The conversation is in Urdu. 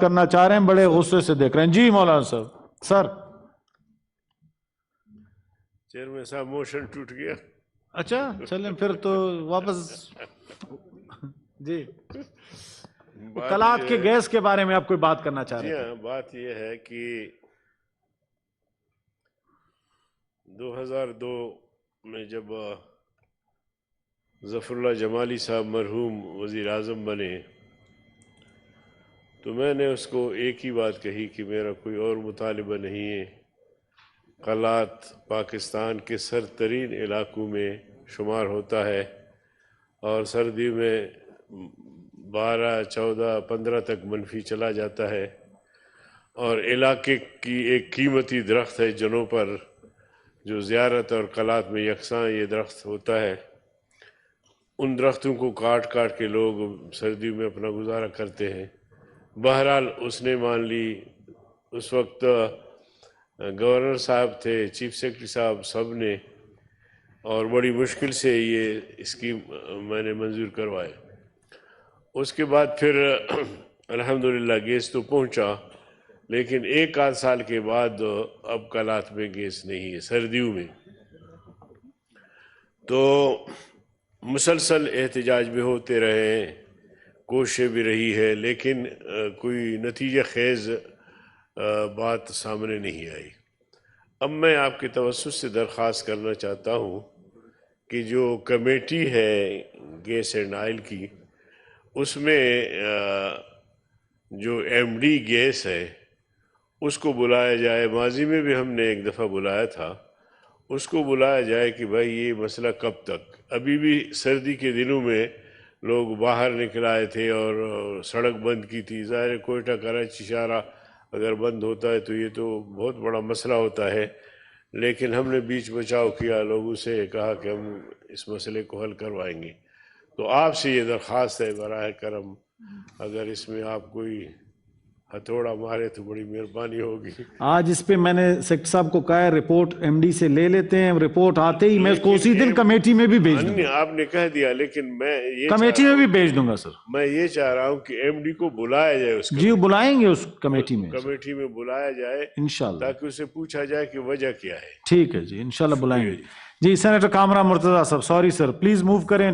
کرنا چاہ رہے ہیں, بڑے غصے سے دیکھ رہے ہیں. جی مولانا صاحب. سر چیئرمین صاحب موشن ٹوٹ گیا. اچھا چلیں پھر تو واپس. جی کلات کے گیس کے بارے میں آپ کوئی بات کرنا چاہ رہے ہیں؟ جی ہاں, بات یہ ہے کہ 2002 میں جب ظفر اللہ جمالی صاحب مرحوم وزیر اعظم بنے تو میں نے اس کو ایک ہی بات کہی کہ میرا کوئی اور مطالبہ نہیں ہے. قلات پاکستان کے سرترین علاقوں میں شمار ہوتا ہے اور سردی میں 12, 14, 15 تک منفی چلا جاتا ہے, اور علاقے کی ایک قیمتی درخت ہے جنوں پر جو زیارت اور قلات میں یکساں یہ درخت ہوتا ہے. ان درختوں کو کاٹ کاٹ کے لوگ سردی میں اپنا گزارا کرتے ہیں. بہرحال اس نے مان لی. اس وقت گورنر صاحب تھے, چیف سیکرٹری صاحب, سب نے, اور بڑی مشکل سے یہ اسکیم میں نے منظور کروائے. اس کے بعد پھر الحمدللہ گیس تو پہنچا, لیکن 1 سال کے بعد اب قلات میں گیس نہیں ہے سردیوں میں. تو مسلسل احتجاج بھی ہوتے رہے ہیں, کوششیں بھی رہی ہے, لیکن کوئی نتیجہ خیز بات سامنے نہیں آئی. اب میں آپ کے توسط سے درخواست کرنا چاہتا ہوں کہ جو کمیٹی ہے گیس اینڈ آئل کی, اس میں جو ایم ڈی گیس ہے اس کو بلایا جائے. ماضی میں بھی ہم نے ایک دفعہ بلایا تھا, اس کو بلایا جائے کہ بھائی یہ مسئلہ کب تک. ابھی بھی سردی کے دنوں میں لوگ باہر نکل آئے تھے اور سڑک بند کی تھی. ظاہر کوئٹہ کراچی شاہراہ اگر بند ہوتا ہے تو یہ تو بہت بڑا مسئلہ ہوتا ہے, لیکن ہم نے بیچ بچاؤ کیا, لوگوں سے کہا کہ ہم اس مسئلے کو حل کروائیں گے. تو آپ سے یہ درخواست ہے براہ کرم اگر اس میں آپ کوئی ہتھوڑا مارے تو بڑی مہربانی ہوگی. آج اس پہ میں نے سیکٹر صاحب کو کہا ہے رپورٹ ایم ڈی سے لے لیتے ہیں, رپورٹ آتے ہی میں اس کو اسی دن کمیٹی میں بھی بھیج دوں گا. آپ نے کہہ دیا, لیکن میں یہ کمیٹی میں بھی بھیج دوں گا سر. میں یہ چاہ رہا ہوں کہ ایم ڈی کو بلایا جائے. اس جی بلائیں گے اس کمیٹی میں, کمیٹی میں بلایا جائے انشاءاللہ, تاکہ اسے پوچھا جائے کہ وجہ کیا ہے. ٹھیک ہے جی, انشاءاللہ بلائیں گے. جی سینیٹر کامران مرتضیٰ صاحب, سوری سر, پلیز موو کریں.